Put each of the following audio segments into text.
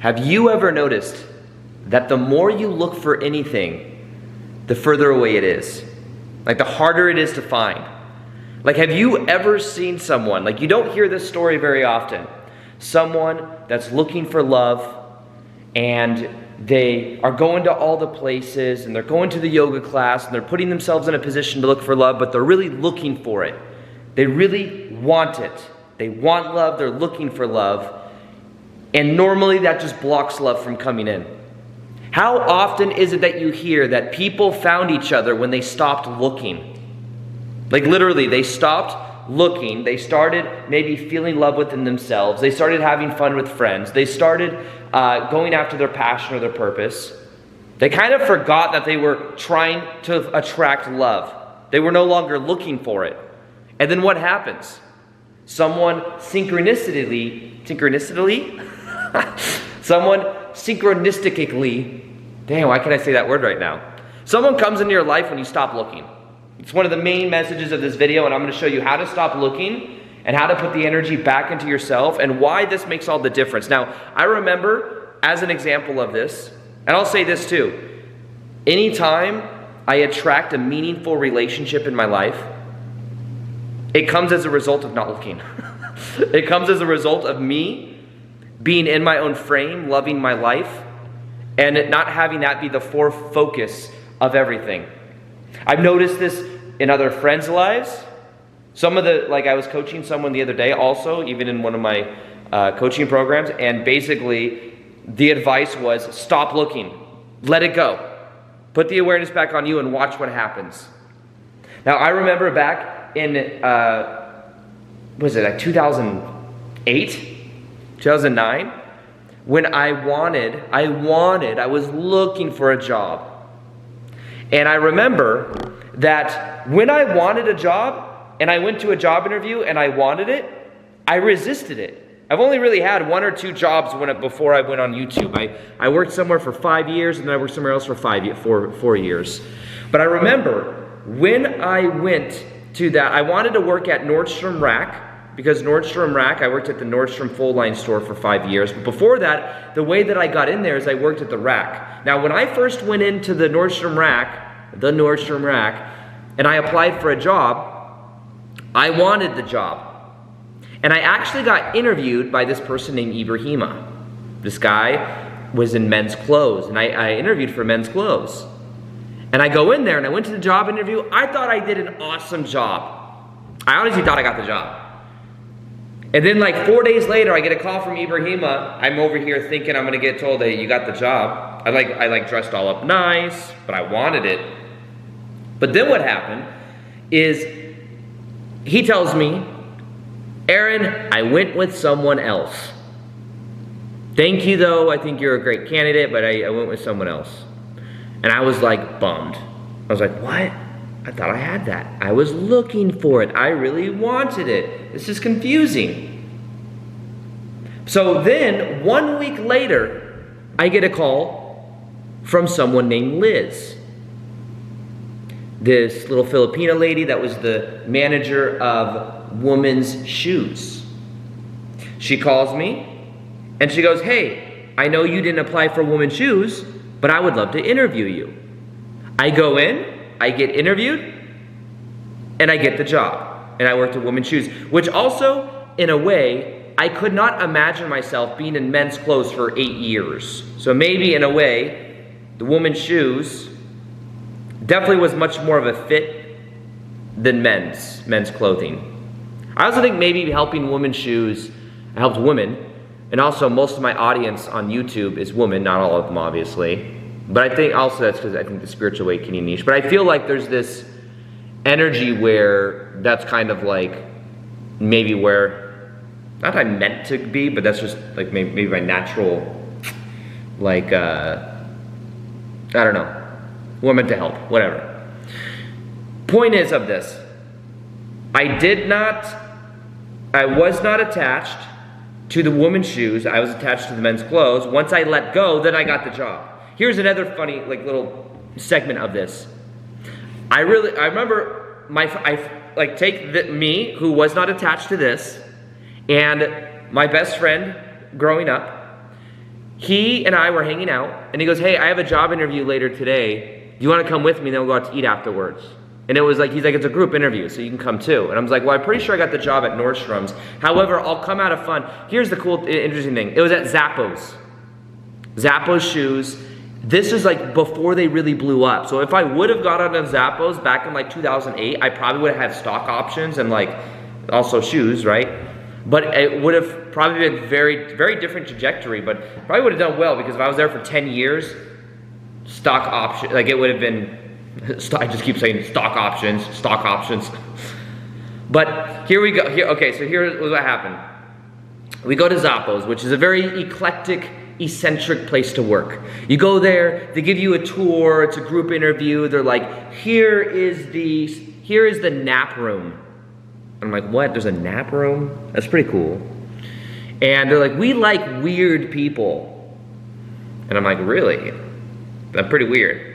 Have you ever noticed that the more you look for anything, the further away it is? Like the harder it is to find. Like, have you ever seen someone, like you don't hear this story very often, someone that's looking for love and they are going to all the places and they're going to the yoga class and they're putting themselves in a position to look for love, but they're really looking for it. They really want it. They want love, they're looking for love. And normally that just blocks love from coming in. How often is it that you hear that people found each other when they stopped looking? Like literally, they stopped looking. They started maybe feeling love within themselves. They started having fun with friends. They started going after their passion or their purpose. They kind of forgot that they were trying to attract love. They were no longer looking for it. And then what happens? Someone synchronistically, dang, why can't I say that word right now? Someone comes into your life when you stop looking. It's one of the main messages of this video, and I'm going to show you how to stop looking and how to put the energy back into yourself and why this makes all the difference. Now, I remember as an example of this, and I'll say this too, anytime I attract a meaningful relationship in my life, it comes as a result of not looking. It comes as a result of me being in my own frame, loving my life, and not having that be the focus of everything. I've noticed this in other friends' lives. I was coaching someone the other day also, even in one of my coaching programs, and basically the advice was stop looking, let it go. Put the awareness back on you and watch what happens. Now I remember back in, 2008? 2009, when I was looking for a job. And I remember that when I wanted a job and I went to a job interview and I wanted it, I resisted it. I've only really had one or two jobs before I went on YouTube. I worked somewhere for 5 years and then I worked somewhere else for 4 years. But I remember when I went to that, I wanted to work at Nordstrom Rack, because Nordstrom Rack, I worked at the Nordstrom full line store for 5 years. But before that, the way that I got in there is I worked at the Rack. Now, when I first went into the Nordstrom Rack, and I applied for a job, I wanted the job. And I actually got interviewed by this person named Ibrahima. This guy was in men's clothes, and I interviewed for men's clothes. And I go in there, and I went to the job interview. I thought I did an awesome job. I honestly thought I got the job. And then like 4 days later, I get a call from Ibrahima. I'm over here thinking I'm gonna get told, hey, you got the job. I dressed all up nice, but I wanted it. But then what happened is he tells me, Aaron, I went with someone else. Thank you though, I think you're a great candidate, but I went with someone else. And I was like bummed. I was like, what? I thought I had that. I was looking for it. I really wanted it. This is confusing. So then, 1 week later, I get a call from someone named Liz. This little Filipina lady that was the manager of women's shoes. She calls me and she goes, hey, I know you didn't apply for women's shoes, but I would love to interview you. I go in, I get interviewed, and I get the job. And I worked at women's shoes, which also, in a way, I could not imagine myself being in men's clothes for 8 years. So maybe, in a way, the women's shoes definitely was much more of a fit than men's clothing. I also think maybe helping women's shoes helped women, and also most of my audience on YouTube is women, not all of them obviously. But I think also that's because I think the spiritual awakening niche. But I feel like there's this energy where that's kind of like maybe where, not I meant to be, but that's just like maybe my natural, like, I don't know, we're meant to help, whatever. Point is of this, I was not attached to the woman's shoes, I was attached to the men's clothes. Once I let go, then I got the job. Here's another funny little segment of this. I remember me, who was not attached to this, and my best friend growing up, he and I were hanging out, and he goes, hey, I have a job interview later today. Do you want to come with me? Then we'll go out to eat afterwards. And it was like, he's like, it's a group interview, so you can come too. And I was like, well, I'm pretty sure I got the job at Nordstrom's. However, I'll come out of fun. Here's the cool, interesting thing. It was at Zappos. Zappos shoes. This is like before they really blew up. So if I would have got out of Zappos back in like 2008, I probably would have had stock options and like also shoes, right? But it would have probably been very, very different trajectory, but probably would have done well because if I was there for 10 years, stock option, like it would have been, I just keep saying stock options. But here we go, okay, so here's what happened. We go to Zappos, which is a very eclectic, eccentric place to work. You go there, they give you a tour, it's a group interview, they're like, here is the nap room. I'm like, what, there's a nap room? That's pretty cool. And they're like, we like weird people. And I'm like, really? That's pretty weird.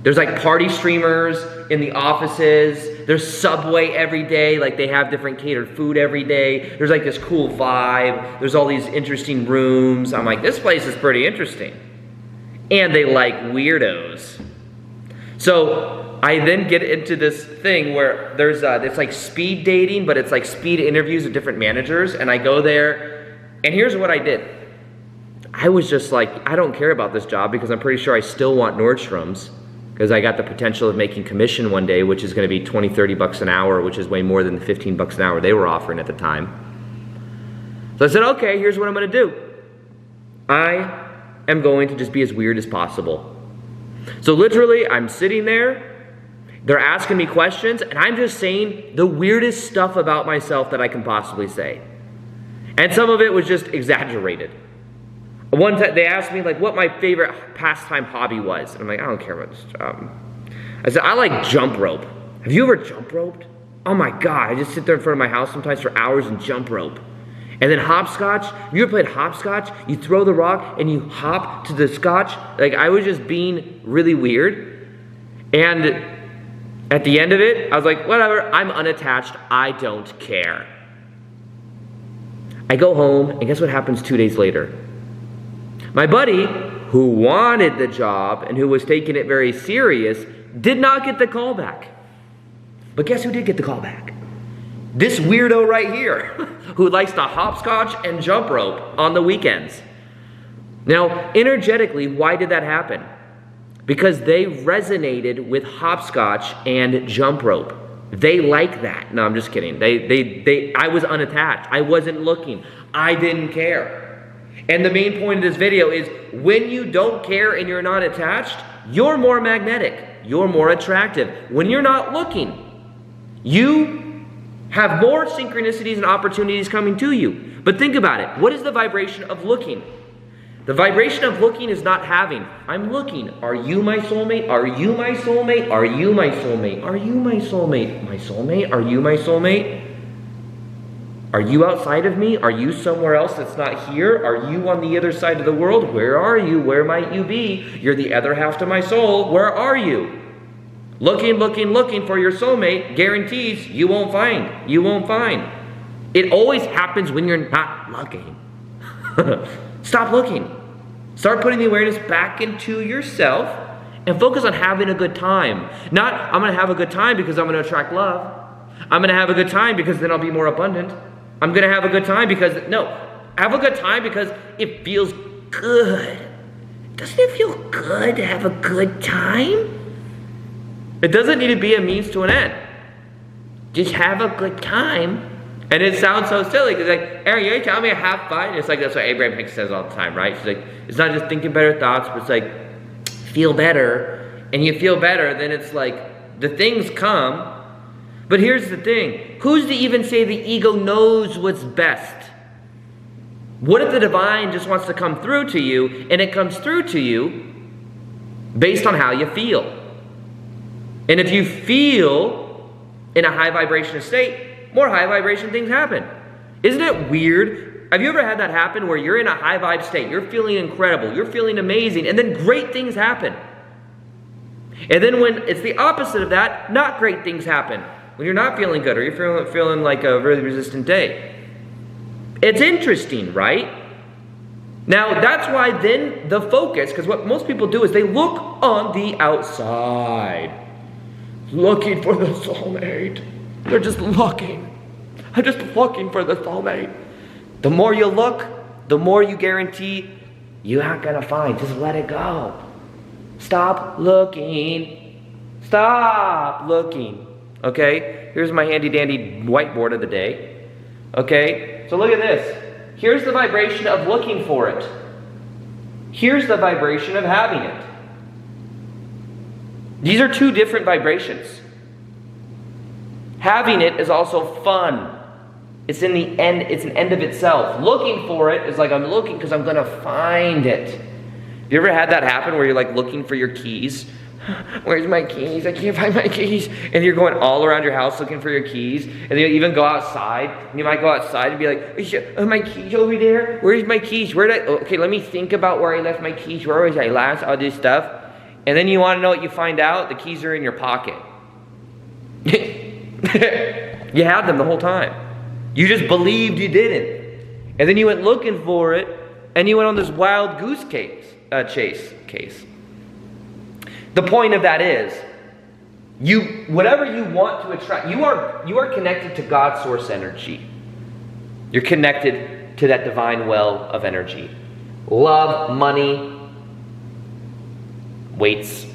There's like party streamers in the offices. There's Subway every day. Like they have different catered food every day. There's like this cool vibe. There's all these interesting rooms. I'm like, this place is pretty interesting. And they like weirdos. So I then get into this thing where there's it's like speed dating, but it's like speed interviews with different managers. And I go there, and here's what I did. I was just like, I don't care about this job because I'm pretty sure I still want Nordstrom's because I got the potential of making commission one day, which is going to be 20, 30 bucks an hour, which is way more than the 15 bucks an hour they were offering at the time. So I said, okay, here's what I'm going to do. I am going to just be as weird as possible. So literally, I'm sitting there, they're asking me questions, and I'm just saying the weirdest stuff about myself that I can possibly say. And some of it was just exaggerated. One time they asked me like what my favorite pastime hobby was. And I'm like, I don't care about this job. I said, I like jump rope. Have you ever jump roped? Oh my God, I just sit there in front of my house sometimes for hours and jump rope. And then hopscotch. Have you ever played hopscotch? You throw the rock and you hop to the scotch. Like I was just being really weird. And at the end of it, I was like, whatever, I'm unattached. I don't care. I go home and guess what happens 2 days later? My buddy, who wanted the job and who was taking it very serious, did not get the call back. But guess who did get the call back? This weirdo right here, who likes to hopscotch and jump rope on the weekends. Now, energetically, why did that happen? Because they resonated with hopscotch and jump rope. They like that. No, I'm just kidding. I was unattached. I wasn't looking. I didn't care. And the main point of this video is when you don't care and you're not attached, you're more magnetic. You're more attractive. When you're not looking, you have more synchronicities and opportunities coming to you. But think about it. What is the vibration of looking? The vibration of looking is not having. I'm looking. Are you my soulmate? Are you my soulmate? Are you my soulmate? Are you my soulmate? My soulmate? Are you my soulmate? Are you outside of me? Are you somewhere else that's not here? Are you on the other side of the world? Where are you? Where might you be? You're the other half to my soul. Where are you? Looking, looking, looking for your soulmate guarantees you won't find. You won't find. It always happens when you're not looking. Stop looking. Start putting the awareness back into yourself and focus on having a good time. Not, I'm going to have a good time because I'm going to attract love. I'm going to have a good time because then I'll be more abundant. I'm going to have a good time because, no, have a good time because it feels good. Doesn't it feel good to have a good time? It doesn't need to be a means to an end. Just have a good time. And it sounds so silly because like, Aaron, you ain't telling me to have fun? It's like, that's what Abraham Hicks says all the time, right? She's like, it's not just thinking better thoughts, but it's like, feel better. And you feel better, then it's like, the things come. But here's the thing. Who's to even say the ego knows what's best? What if the divine just wants to come through to you and it comes through to you based on how you feel? And if you feel in a high vibration state, more high vibration things happen. Isn't it weird? Have you ever had that happen where you're in a high vibe state, you're feeling incredible, you're feeling amazing, and then great things happen? And then when it's the opposite of that, not great things happen. When you're not feeling good or you're feeling like a really resistant day. It's interesting, right? Now, that's why then the focus, because what most people do is they look on the outside, looking for the soulmate. They're just looking. I'm just looking for the soulmate. The more you look, the more you guarantee you aren't going to find. Just let it go. Stop looking. Stop looking. Okay? Here's my handy dandy whiteboard of the day. Okay? So look at this. Here's the vibration of looking for it. Here's the vibration of having it. These are two different vibrations. Having it is also fun. It's in the end, it's an end of itself. Looking for it is like I'm looking because I'm going to find it. You ever had that happen where you're like looking for your keys? Where's my keys? I can't find my keys. And you're going all around your house looking for your keys. And you even go outside. And you might go outside and be like, are my keys over there? Where's my keys? Okay, let me think about where I left my keys. Where was I last? All this stuff. And then you want to know what you find out? The keys are in your pocket. You had them the whole time. You just believed you didn't. And then you went looking for it. And you went on this wild goose chase. The point of that is, whatever you want to attract, you are connected to God's source energy. You're connected to that divine well of energy. Love, money, weights,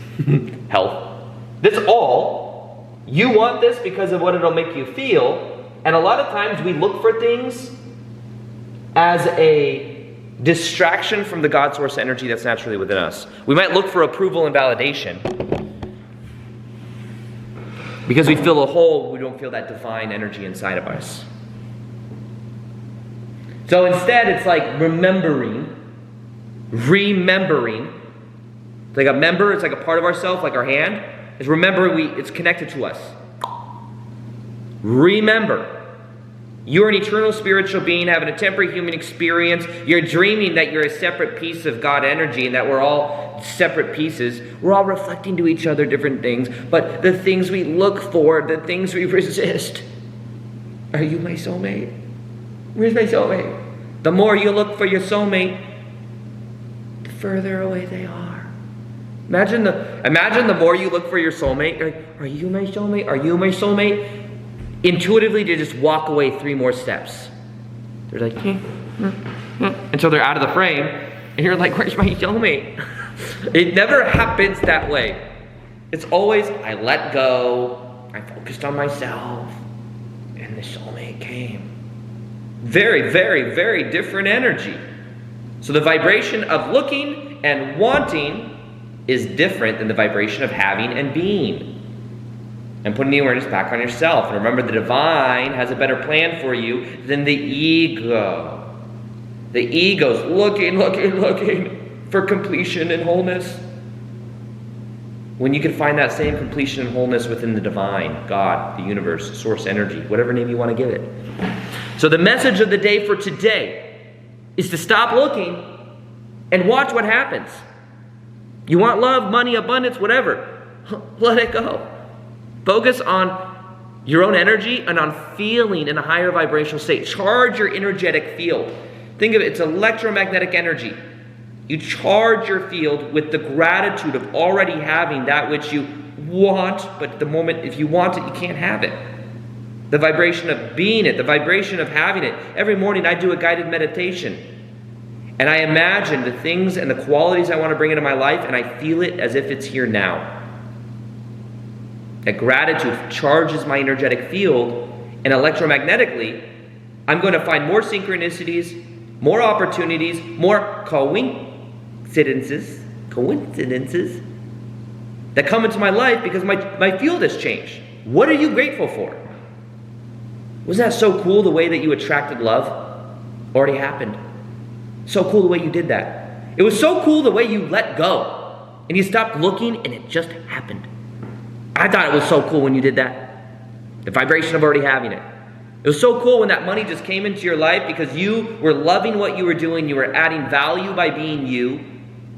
health. This all, you want this because of what it'll make you feel. And a lot of times we look for things as a distraction from the God source energy that's naturally within us. We might look for approval and validation. Because we feel a hole, we don't feel that divine energy inside of us. So instead, it's like remembering. It's like a member, it's like a part of ourselves, like our hand. It's remembering, it's connected to us. Remember. You're an eternal spiritual being having a temporary human experience. You're dreaming that you're a separate piece of God energy and that we're all separate pieces. We're all reflecting to each other different things. But the things we look for, the things we resist. Are you my soulmate? Where's my soulmate? The more you look for your soulmate, the further away they are. Imagine the more you look for your soulmate. You're like, are you my soulmate? Are you my soulmate? Intuitively, they just walk away 3 more steps. They're like, until they're out of the frame, and you're like, where's my soulmate? It never happens that way. It's always, I let go, I focused on myself, and the soulmate came. Very, very, very different energy. So the vibration of looking and wanting is different than the vibration of having and being. And putting the awareness back on yourself. And remember, the divine has a better plan for you than the ego. The ego's looking for completion and wholeness. When you can find that same completion and wholeness within the divine, God, the universe, source energy, whatever name you want to give it. So the message of the day for today is to stop looking and watch what happens. You want love, money, abundance, whatever. Let it go. Focus on your own energy and on feeling in a higher vibrational state. Charge your energetic field. Think of it, it's electromagnetic energy. You charge your field with the gratitude of already having that which you want, but the moment if you want it, you can't have it. The vibration of being it, the vibration of having it. Every morning I do a guided meditation. And I imagine the things and the qualities I want to bring into my life, and I feel it as if it's here now. That gratitude charges my energetic field, and electromagnetically, I'm going to find more synchronicities, more opportunities, more coincidences that come into my life because my field has changed. What are you grateful for? Wasn't that so cool the way that you attracted love? Already happened. So cool the way you did that. It was so cool the way you let go and you stopped looking and it just happened. I thought it was so cool when you did that. The vibration of already having it. It was so cool when that money just came into your life because you were loving what you were doing. You were adding value by being you.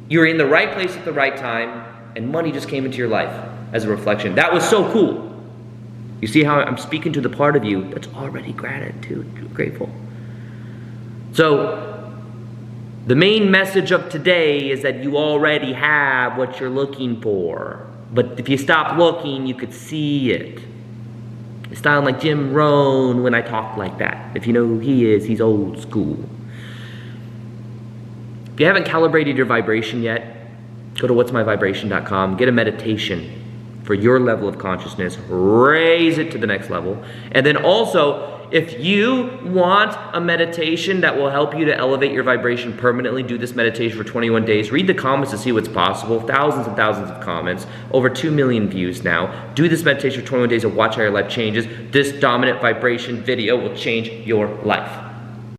You were in the right place at the right time. And money just came into your life as a reflection. That was so cool. You see how I'm speaking to the part of you that's already grateful. So, The main message of today is that you already have what you're looking for. But if you stop looking, you could see it. I sound like Jim Rohn when I talk like that. If you know who he is, he's old school. If you haven't calibrated your vibration yet, go to whatsmyvibration.com, get a meditation for your level of consciousness, raise it to the next level. And then also, if you want a meditation that will help you to elevate your vibration permanently, do this meditation for 21 days. Read the comments to see what's possible. Thousands and thousands of comments. Over 2 million views now. Do this meditation for 21 days and watch how your life changes. This dominant vibration video will change your life.